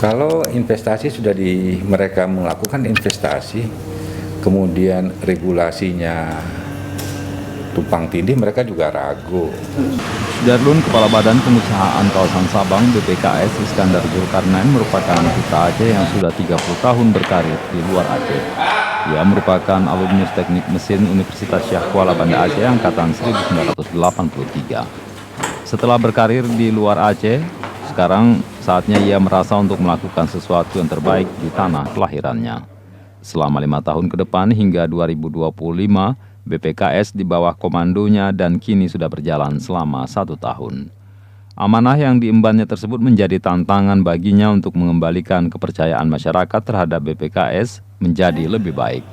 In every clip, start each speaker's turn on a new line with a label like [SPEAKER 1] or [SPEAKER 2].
[SPEAKER 1] Kalau investasi sudah mereka melakukan investasi, kemudian regulasinya tumpang tindih, mereka juga ragu.
[SPEAKER 2] Sudarlun, Kepala Badan Pengusahaan Kawasan Sabang BPKS Iskandar Zulkarnain merupakan duta Aceh yang sudah 30 tahun berkarir di luar Aceh. Ia merupakan alumnus Teknik Mesin Universitas Syah Kuala Banda Aceh angkatan 1983. Setelah berkarir di luar Aceh, sekarang saatnya ia merasa untuk melakukan sesuatu yang terbaik di tanah kelahirannya. Selama 5 tahun ke depan hingga 2025, BPKS di bawah komandonya dan kini sudah berjalan selama 1 tahun. Amanah yang diembannya tersebut menjadi tantangan baginya untuk mengembalikan kepercayaan masyarakat terhadap BPKS menjadi lebih baik.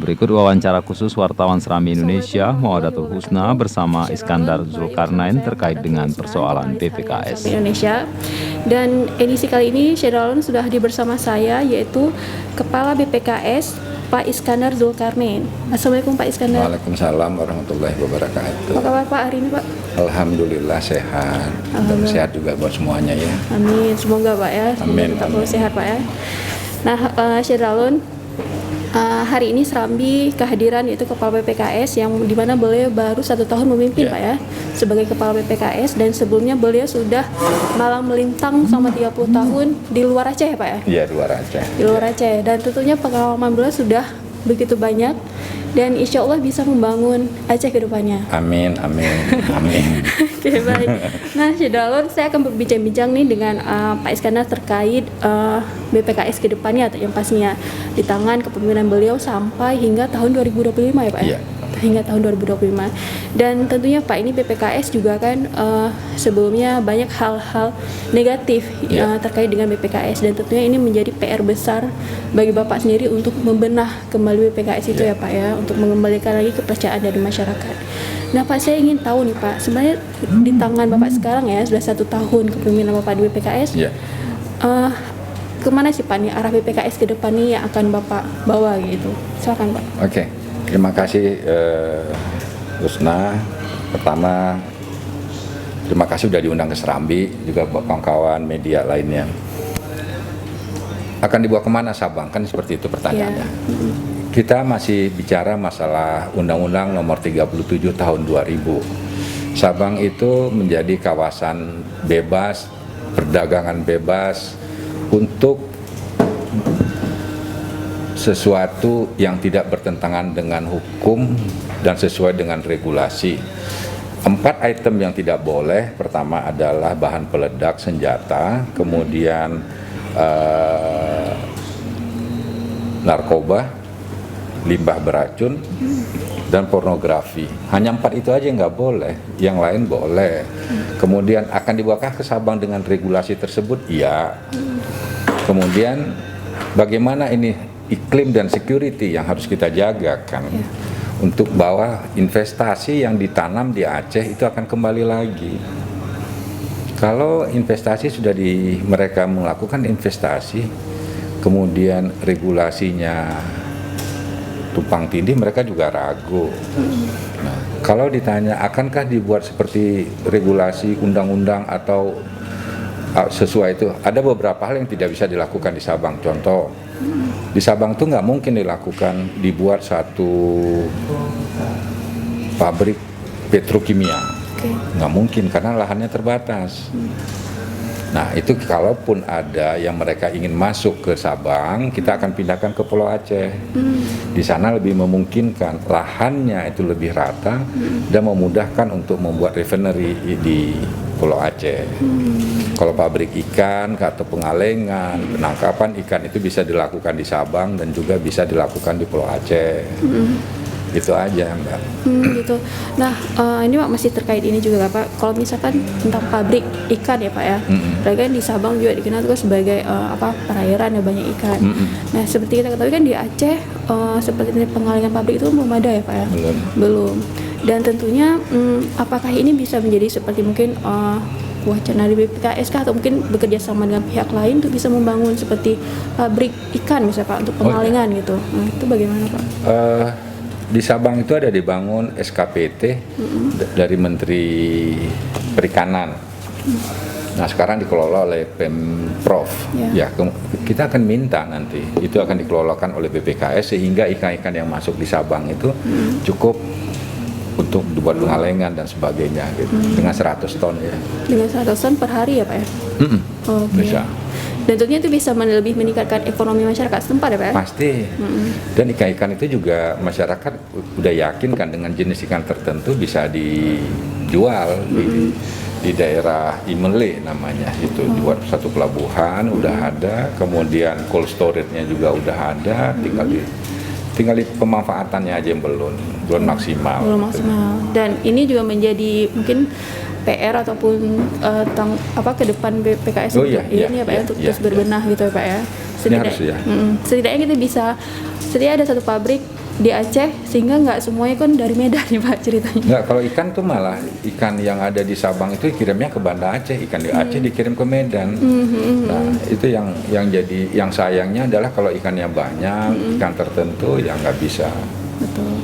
[SPEAKER 2] Berikut wawancara khusus wartawan Serambi Indonesia Mawadatul Husna bersama Iskandar Zulkarnain terkait dengan persoalan BPKS.
[SPEAKER 3] Indonesia. Dan edisi kali ini Syedalun sudah hadir bersama saya, yaitu Kepala BPKS Pak Iskandar Zulkarnain. Assalamualaikum Pak Iskandar.
[SPEAKER 1] Waalaikumsalam warahmatullahi wabarakatuh.
[SPEAKER 3] Apa kabar Pak hari ini Pak?
[SPEAKER 1] Alhamdulillah sehat. Dan sehat juga buat semuanya ya.
[SPEAKER 3] Amin. Semoga Pak ya.
[SPEAKER 1] Amin.
[SPEAKER 3] Tetap sehat Pak ya. Nah Syedalun, hari ini Serambi kehadiran yaitu Kepala BPKS yang dimana beliau baru 1 tahun memimpin Pak ya sebagai Kepala BPKS, dan sebelumnya beliau sudah malang melintang selama 30 tahun di luar Aceh ya Pak ya?
[SPEAKER 1] Iya, luar Aceh.
[SPEAKER 3] Di luar Aceh, dan tentunya pengalaman beliau sudah begitu banyak dan insya Allah bisa membangun Aceh ke depannya.
[SPEAKER 1] Amin, amin, amin.
[SPEAKER 3] Oke, baik. Nah, Syedalun, saya akan berbincang-bincang nih dengan Pak Iskandar terkait BPKS ke depannya, atau yang pastinya di tangan kepemimpinan beliau sampai hingga tahun 2025 ya Pak?
[SPEAKER 1] Iya.
[SPEAKER 3] Hingga tahun 2025. Dan tentunya Pak, ini BPKS juga kan sebelumnya banyak hal-hal negatif terkait dengan BPKS, dan tentunya ini menjadi PR besar bagi Bapak sendiri untuk membenah kembali BPKS itu ya Pak ya, untuk mengembalikan lagi kepercayaan dari masyarakat. Nah Pak, saya ingin tahu nih Pak, sebenarnya di tangan Bapak sekarang ya, sudah 1 tahun kepemimpinan Bapak di BPKS, kemana sih Pak nih arah BPKS ke depan nih yang akan Bapak bawa gitu? Silakan Pak.
[SPEAKER 1] Oke. Terima kasih Husna. Pertama, terima kasih sudah diundang ke Serambi, juga buat kawan-kawan media lainnya. Akan dibawa kemana Sabang? Kan seperti itu pertanyaannya. Kita masih bicara masalah Undang-Undang Nomor 37 Tahun 2000. Sabang itu menjadi kawasan bebas, perdagangan bebas untuk sesuatu yang tidak bertentangan dengan hukum dan sesuai dengan regulasi. 4 item yang tidak boleh, pertama adalah bahan peledak senjata, kemudian narkoba, limbah beracun, dan pornografi. Hanya 4 itu aja yang nggak boleh, yang lain boleh. Kemudian akan dibawakah ke Sabang dengan regulasi tersebut? Iya. Kemudian bagaimana ini iklim dan security yang harus kita jaga kan, untuk bahwa investasi yang ditanam di Aceh itu akan kembali lagi. Kalau investasi sudah mereka melakukan investasi, kemudian regulasinya tumpang tindih, mereka juga ragu. Nah, kalau ditanya akankah dibuat seperti regulasi undang-undang atau sesuai itu, ada beberapa hal yang tidak bisa dilakukan di Sabang. Contoh, di Sabang tuh nggak mungkin dibuat satu pabrik petrokimia, nggak mungkin karena lahannya terbatas. Nah itu kalaupun ada yang mereka ingin masuk ke Sabang, kita akan pindahkan ke Pulau Aceh. Di sana lebih memungkinkan, lahannya itu lebih rata dan memudahkan untuk membuat refinery di Pulau Aceh. Kalau pabrik ikan atau pengalengan, penangkapan ikan itu bisa dilakukan di Sabang dan juga bisa dilakukan di Pulau Aceh. Gitu aja Mbak.
[SPEAKER 3] Gitu. Nah ini Pak masih terkait ini juga Pak. Kalau misalkan tentang pabrik ikan ya Pak ya, kan di Sabang juga dikenal juga sebagai perairan ya, banyak ikan. Nah seperti kita ketahui kan di Aceh seperti pengalengan pabrik itu belum ada ya Pak ya. Belum. Dan tentunya apakah ini bisa menjadi seperti mungkin wacana di BPKS kah, atau mungkin bekerja sama dengan pihak lain untuk bisa membangun seperti pabrik ikan misalnya Pak, untuk pengalengan gitu. Nah, itu bagaimana Pak?
[SPEAKER 1] Di Sabang itu ada dibangun SKPT dari Menteri Perikanan. Nah sekarang dikelola oleh Pemprov.
[SPEAKER 3] Ya.
[SPEAKER 1] Ya, kita akan minta nanti itu akan dikelolakan oleh BPKS sehingga ikan-ikan yang masuk di Sabang itu cukup untuk dibuat pengalengan dan sebagainya gitu. Dengan 100 ton ya.
[SPEAKER 3] Dengan 100 ton per hari ya Pak ya? Oke.
[SPEAKER 1] Bisa.
[SPEAKER 3] Dan tentunya itu bisa lebih meningkatkan ekonomi masyarakat setempat ya Pak ya?
[SPEAKER 1] Pasti. Dan ikan-ikan itu juga masyarakat udah yakin kan dengan jenis ikan tertentu bisa dijual di daerah Imele namanya itu dibuat satu pelabuhan udah ada, kemudian cold storage-nya juga udah ada, tinggal di pemanfaatannya aja yang belum maksimal.
[SPEAKER 3] Belum maksimal. Dan ini juga menjadi mungkin PR ataupun ke depan BPKS ini ya Pak ya, untuk terus berbenah gitu ya Pak ya. Setidaknya kita bisa ada satu pabrik di Aceh sehingga nggak semuanya kan dari Medan nih Pak ceritanya.
[SPEAKER 1] Nggak, kalau ikan tuh malah ikan yang ada di Sabang itu kirimnya ke Banda Aceh, ikan di Aceh dikirim ke Medan. Nah itu yang sayangnya adalah kalau ikannya banyak, ikan tertentu ya nggak bisa.
[SPEAKER 3] Betul.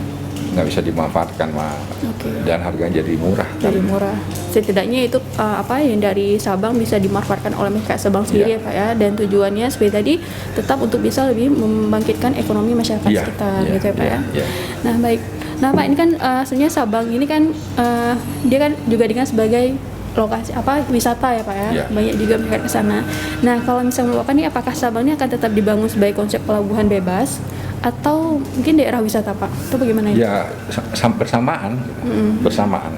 [SPEAKER 1] Nggak bisa dimanfaatkan dan harganya jadi murah.
[SPEAKER 3] Jadi murah. Setidaknya itu yang dari Sabang bisa dimanfaatkan oleh masyarakat Sabang sendiri ya Pak ya, dan tujuannya seperti tadi tetap untuk bisa lebih membangkitkan ekonomi masyarakat sekitar gitu ya Pak ya. Nah baik, nah Pak ini kan sebenarnya Sabang ini kan dia kan juga dengan sebagai lokasi wisata ya Pak ya, banyak juga masyarakat ke sana. Nah kalau misalnya Bapak nih, apakah Sabang ini akan tetap dibangun sebagai konsep pelabuhan bebas atau mungkin daerah wisata Pak? Itu bagaimana ini?
[SPEAKER 1] Ya bersamaan.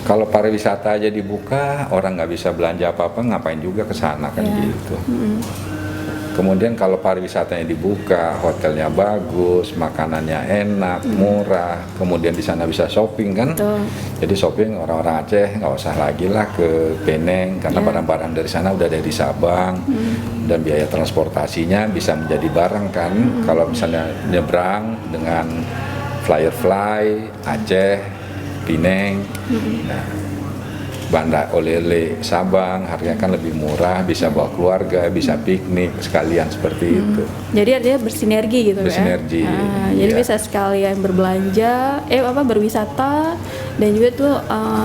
[SPEAKER 1] Kalau pariwisata aja dibuka, orang nggak bisa belanja apa-apa, ngapain juga ke sana kan gitu. Kemudian kalau pariwisatanya dibuka, hotelnya bagus, makanannya enak, murah, kemudian di sana bisa shopping kan.
[SPEAKER 3] Betul.
[SPEAKER 1] Jadi shopping orang-orang Aceh nggak usah lagi lah ke Peneng karena barang-barang dari sana udah dari Sabang dan biaya transportasinya bisa menjadi barang kan. Kalau misalnya nyebrang dengan Firefly Aceh, Peneng, nah Banda Olele Sabang harganya kan lebih murah, bisa bawa keluarga, bisa piknik sekalian seperti itu.
[SPEAKER 3] Jadi artinya bersinergi gitu
[SPEAKER 1] bersinergi,
[SPEAKER 3] ya. Jadi bisa sekalian berbelanja, berwisata dan juga tuh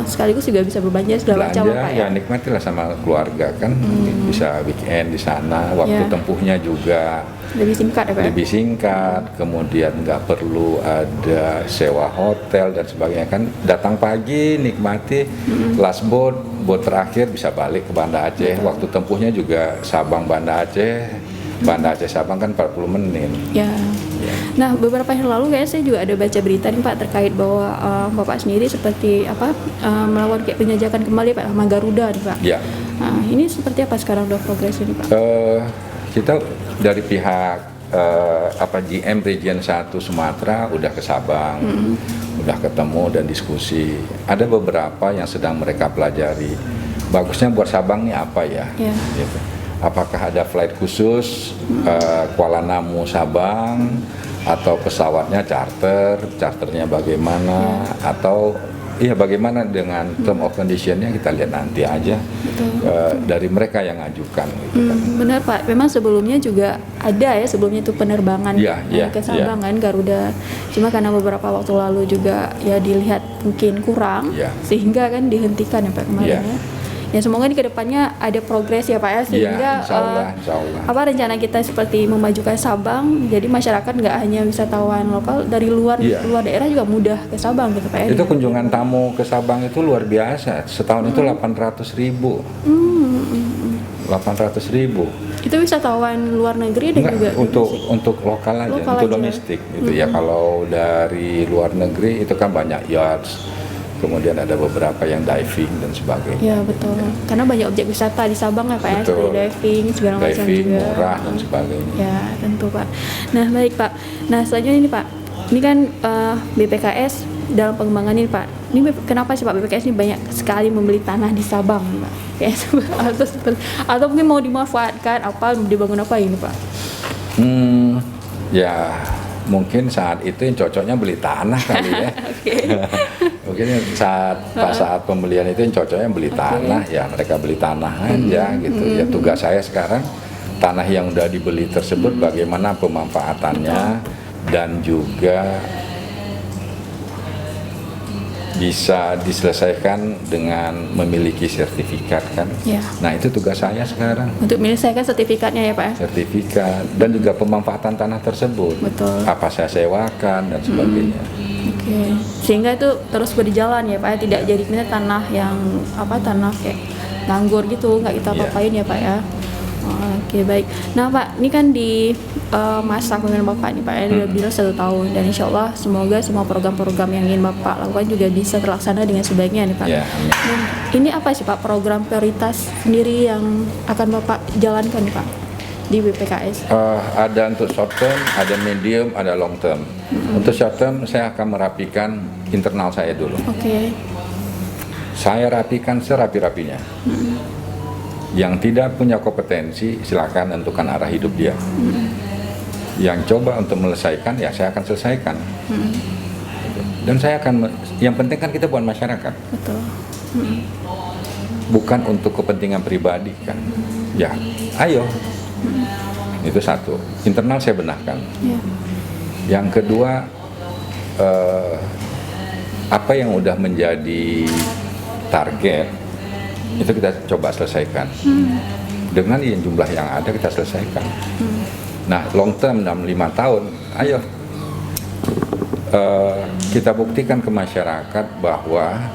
[SPEAKER 3] sekaligus juga bisa berbelanja segala macam Pak ya.
[SPEAKER 1] Ya nikmatilah sama keluarga kan, bisa weekend di sana, waktu tempuhnya juga
[SPEAKER 3] lebih singkat ya Pak.
[SPEAKER 1] Lebih singkat, kemudian nggak perlu ada sewa hotel dan sebagainya kan, datang pagi nikmati last boat terakhir bisa balik ke Banda Aceh. Waktu tempuhnya juga Sabang Banda Aceh Sabang kan 40 menit.
[SPEAKER 3] Ya. Nah beberapa hari lalu kayaknya saya juga ada baca berita nih Pak terkait bahwa Bapak sendiri seperti melakukan kayak penjajakan kembali Pak sama Garuda nih Pak.
[SPEAKER 1] Ya.
[SPEAKER 3] Nah ini seperti apa sekarang udah progres ini Pak?
[SPEAKER 1] Kita dari pihak GM Region 1 Sumatera udah ke Sabang, udah ketemu dan diskusi. Ada beberapa yang sedang mereka pelajari. Bagusnya buat Sabang nih apa ya? Gitu. Apakah ada flight khusus Kuala Namu Sabang atau pesawatnya charternya bagaimana atau bagaimana dengan term of conditionnya kita lihat nanti aja. Dari mereka yang ngajukan gitu kan.
[SPEAKER 3] Benar Pak, memang sebelumnya juga ada sebelumnya itu penerbangan ke Sabang kan Garuda, cuma karena beberapa waktu lalu juga dilihat mungkin kurang sehingga kan dihentikan ya Pak kemarin ya. Semoga di kedepannya ada progres ya Pak ya, sehingga
[SPEAKER 1] insya Allah.
[SPEAKER 3] Rencana kita seperti memajukan Sabang, jadi masyarakat nggak hanya wisatawan lokal dari luar daerah juga mudah ke Sabang gitu Pak ya.
[SPEAKER 1] Itu kunjungan tamu ke Sabang itu luar biasa, setahun itu 800.000. 800.000.
[SPEAKER 3] Itu wisatawan luar negeri dan juga
[SPEAKER 1] untuk lokal aja, untuk domestik gitu ya. Kalau dari luar negeri itu kan banyak yachts. Kemudian ada beberapa yang diving dan sebagainya.
[SPEAKER 3] Ya betul, karena banyak objek wisata di Sabang ya Pak ya, seperti diving segala macam juga.
[SPEAKER 1] Murah dan sebagainya.
[SPEAKER 3] Ya tentu Pak. Nah baik Pak, nah selanjutnya ini Pak, ini kan BPKS dalam pengembangan ini Pak, ini kenapa sih Pak BPKS ini banyak sekali membeli tanah di Sabang Pak? Atau mungkin mau dimanfaatkan dibangun apa ini Pak?
[SPEAKER 1] Ya mungkin saat itu yang cocoknya beli tanah kali ya. Mungkin saat pembelian itu yang cocoknya beli tanah, ya mereka beli tanah aja gitu. Ya tugas saya sekarang tanah yang udah dibeli tersebut bagaimana pemanfaatannya dan juga bisa diselesaikan dengan memiliki sertifikat kan.
[SPEAKER 3] Ya.
[SPEAKER 1] Nah itu tugas saya sekarang,
[SPEAKER 3] Untuk menyelesaikan sertifikatnya ya Pak ya?
[SPEAKER 1] sertifikat dan juga pemanfaatan tanah tersebut.
[SPEAKER 3] Betul.
[SPEAKER 1] Apa saya sewakan dan sebagainya.
[SPEAKER 3] Oke, sehingga itu terus berjalan ya Pak ya, tidak jadi misalnya tanah yang tanah kayak nganggur gitu, nggak kita
[SPEAKER 1] Iya.
[SPEAKER 3] apa-apain ya Pak ya. Oh, oke baik. Nah Pak, ini kan di masa kepemimpinan Bapak nih Pak ya, udah bilang 1 tahun dan insya Allah semoga semua program-program yang ingin Bapak lakukan juga bisa terlaksana dengan sebaiknya nih Pak.
[SPEAKER 1] Ya, amin.
[SPEAKER 3] Dan ini apa sih Pak program prioritas sendiri yang akan Bapak jalankan nih Pak di BPKS?
[SPEAKER 1] Ada untuk short term, ada medium, ada long term. Untuk short term saya akan merapikan internal saya dulu.
[SPEAKER 3] Oke.
[SPEAKER 1] Saya rapikan serapi-rapinya. Yang tidak punya kompetensi silakan tentukan arah hidup dia. Yang coba untuk menyelesaikan ya saya akan selesaikan. Dan saya akan yang penting kan kita buat masyarakat,
[SPEAKER 3] Betul.
[SPEAKER 1] bukan untuk kepentingan pribadi kan. Ya, ayo. Itu satu. Internal saya benahkan.
[SPEAKER 3] Ya.
[SPEAKER 1] Yang kedua, apa yang udah menjadi target itu kita coba selesaikan. Dengan jumlah yang ada kita selesaikan. Nah, long term dalam 5 tahun, ayo kita buktikan ke masyarakat bahwa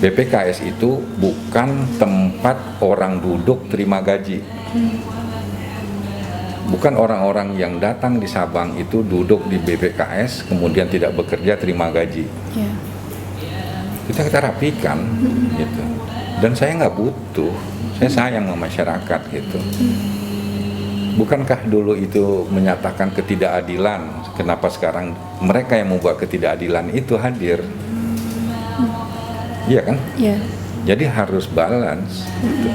[SPEAKER 1] BPKS itu bukan tempat orang duduk terima gaji. Bukan orang-orang yang datang di Sabang itu duduk di BPKS kemudian tidak bekerja terima gaji.
[SPEAKER 3] Ya.
[SPEAKER 1] Kita rapikan gitu. Dan saya nggak butuh, saya sayang sama masyarakat gitu. Bukankah dulu itu menyatakan ketidakadilan? Kenapa sekarang mereka yang membuat ketidakadilan itu hadir? Iya kan?
[SPEAKER 3] Ya.
[SPEAKER 1] Jadi harus balance. Gitu.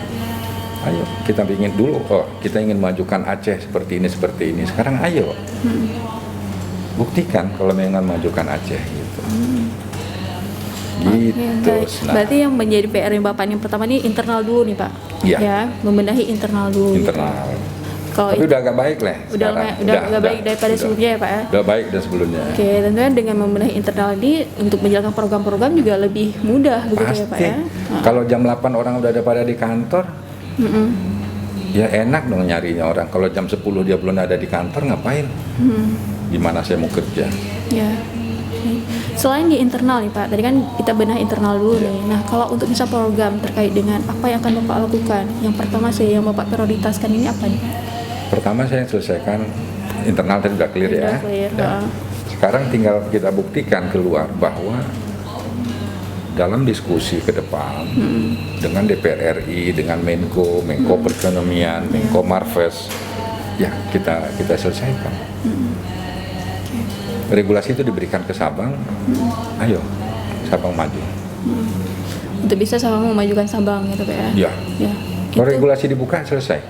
[SPEAKER 1] Ayo kita ingin dulu, kita ingin majukan Aceh seperti ini. Sekarang ayo buktikan kalau memang majukan Aceh gitu. Gitu.
[SPEAKER 3] Oke, baik. Berarti yang menjadi PR yang Bapak yang pertama ini internal dulu nih Pak.
[SPEAKER 1] Iya.
[SPEAKER 3] Ya, membenahi internal dulu.
[SPEAKER 1] Internal.
[SPEAKER 3] Kalau
[SPEAKER 1] Tapi udah agak baik lah.
[SPEAKER 3] udah
[SPEAKER 1] sekarang.
[SPEAKER 3] agak baik daripada sebelumnya ya Pak ya.
[SPEAKER 1] Udah baik dari sebelumnya.
[SPEAKER 3] Oke, tentunya dengan membenahi internal ini untuk menjalankan program-program juga lebih mudah begitu ya Pak
[SPEAKER 1] Pasti.
[SPEAKER 3] ya.
[SPEAKER 1] Kalau jam 8 orang udah ada pada di kantor, ya enak dong nyarinya orang. Kalau jam 10 dia belum ada di kantor, ngapain? Di mana saya mau kerja?
[SPEAKER 3] Ya. Selain di internal nih Pak, tadi kan kita benahi internal dulu nih. Nah, kalau untuk misal program terkait dengan apa yang akan Bapak lakukan, yang pertama sih yang Bapak prioritaskan ini apa nih?
[SPEAKER 1] Pertama saya selesaikan internal tadi udah clear ya.
[SPEAKER 3] Udah clear,
[SPEAKER 1] Dan sekarang tinggal kita buktikan keluar bahwa dalam diskusi ke depan dengan DPR RI, dengan Menko Perekonomian, Menko Marves, ya kita selesaikan. Regulasi itu diberikan ke Sabang, ayo Sabang maju.
[SPEAKER 3] Untuk bisa sama memajukan Sabang gitu Pak ya.
[SPEAKER 1] Ya,
[SPEAKER 3] Ya.
[SPEAKER 1] kalau
[SPEAKER 3] gitu.
[SPEAKER 1] regulasi dibuka selesai.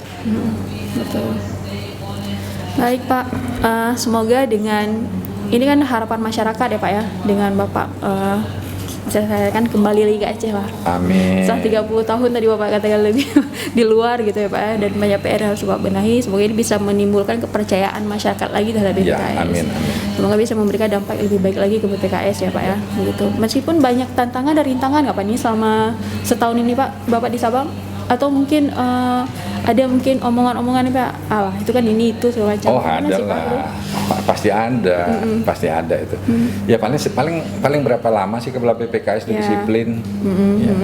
[SPEAKER 3] Betul. Baik Pak, semoga dengan ini kan harapan masyarakat ya Pak ya, dengan Bapak saya kan kembali lagi ke Aceh Pak.
[SPEAKER 1] Amin.
[SPEAKER 3] Setelah 30 tahun tadi Bapak katakan lebih di luar gitu ya Pak ya, dan banyak PR yang harus Bapak benahi. Semoga ini bisa menimbulkan kepercayaan masyarakat lagi terhadap BPKS.
[SPEAKER 1] Ya, amin.
[SPEAKER 3] Semoga bisa memberikan dampak lebih baik lagi ke BPKS ya Pak ya. Begitu. Meskipun banyak tantangan dan rintangan nggak Pak nih selama setahun ini Pak Bapak di Sabang? Atau mungkin ada mungkin omongan-omongan nih Pak, alah itu kan ini itu segala macam.
[SPEAKER 1] Oh
[SPEAKER 3] Gimana
[SPEAKER 1] ada
[SPEAKER 3] sih, Pak?
[SPEAKER 1] lah, pasti ada itu. Ya paling berapa lama sih kepala BPKS itu
[SPEAKER 3] Ya.
[SPEAKER 1] disiplin. Ya.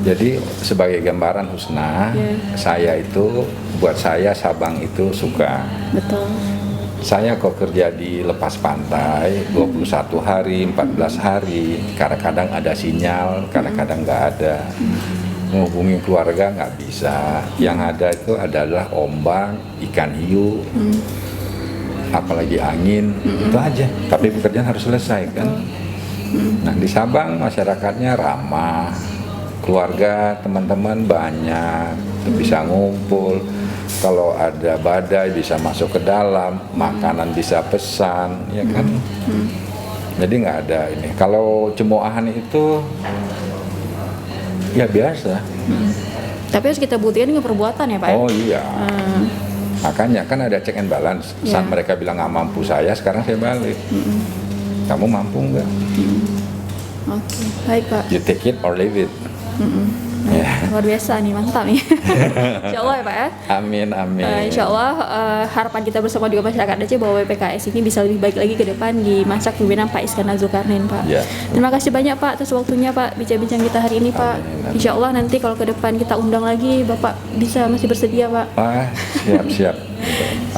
[SPEAKER 1] Jadi sebagai gambaran Husna, saya itu buat saya Sabang itu suka.
[SPEAKER 3] Betul.
[SPEAKER 1] Saya kok kerja di lepas pantai 21 hari, 14 hari, kadang-kadang ada sinyal, kadang-kadang nggak ada. Menghubungi keluarga nggak bisa, yang ada itu adalah ombak, ikan hiu, apalagi angin, itu aja. Tapi pekerjaan harus selesai kan. Nah di Sabang masyarakatnya ramah, keluarga teman-teman banyak, bisa ngumpul. Kalau ada badai bisa masuk ke dalam, makanan bisa pesan, ya kan. Jadi nggak ada ini. Kalau cemoohan itu ya biasa.
[SPEAKER 3] Tapi harus kita buktikan dengan perbuatan ya Pak ya.
[SPEAKER 1] Oh iya. Makanya kan ada check and balance. Saat mereka bilang nggak mampu saya, sekarang saya balik. Kamu mampu nggak?
[SPEAKER 3] Oke, baik Pak.
[SPEAKER 1] You take it or leave it. Ya.
[SPEAKER 3] Luar biasa nih, mantap nih. Insya Allah ya Pak ya.
[SPEAKER 1] Amin, amin.
[SPEAKER 3] Insya Allah harapan kita bersama juga masyarakat Aceh bahwa WPKS ini bisa lebih baik lagi ke depan di masa kepemimpinan Pak Iskandar Zulkarnain Pak.
[SPEAKER 1] Ya.
[SPEAKER 3] Terima kasih banyak Pak atas waktunya Pak bincang-bincang kita hari ini Pak.
[SPEAKER 1] Amin.
[SPEAKER 3] Insya Allah nanti kalau ke depan kita undang lagi Bapak bisa masih bersedia Pak.
[SPEAKER 1] Siap.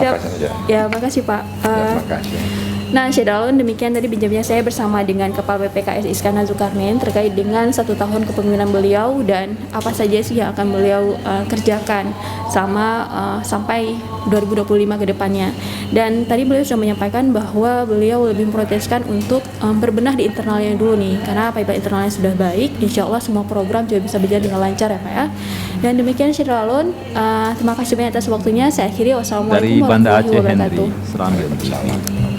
[SPEAKER 3] Siap.
[SPEAKER 1] Apa saja.
[SPEAKER 3] Ya makasih Pak.
[SPEAKER 1] Terima kasih.
[SPEAKER 3] Nah, Syedalun, demikian tadi bincang-bincang saya bersama dengan Kepala BPKS Iskandar Zulkarnain terkait dengan 1 tahun kepemimpinan beliau dan apa saja sih yang akan beliau kerjakan sampai 2025 ke depannya. Dan tadi beliau sudah menyampaikan bahwa beliau lebih memprioritaskan untuk berbenah di internalnya dulu nih, karena apabila internalnya sudah baik, insya Allah semua program juga bisa berjalan dengan lancar ya Pak ya. Dan demikian Syedalun, terima kasih banyak atas waktunya. Saya akhiri, wassalamualaikum
[SPEAKER 2] Dari Banda
[SPEAKER 3] warahmatullahi
[SPEAKER 2] Aceh,
[SPEAKER 3] wabarakatuh.
[SPEAKER 2] Henry Serambi.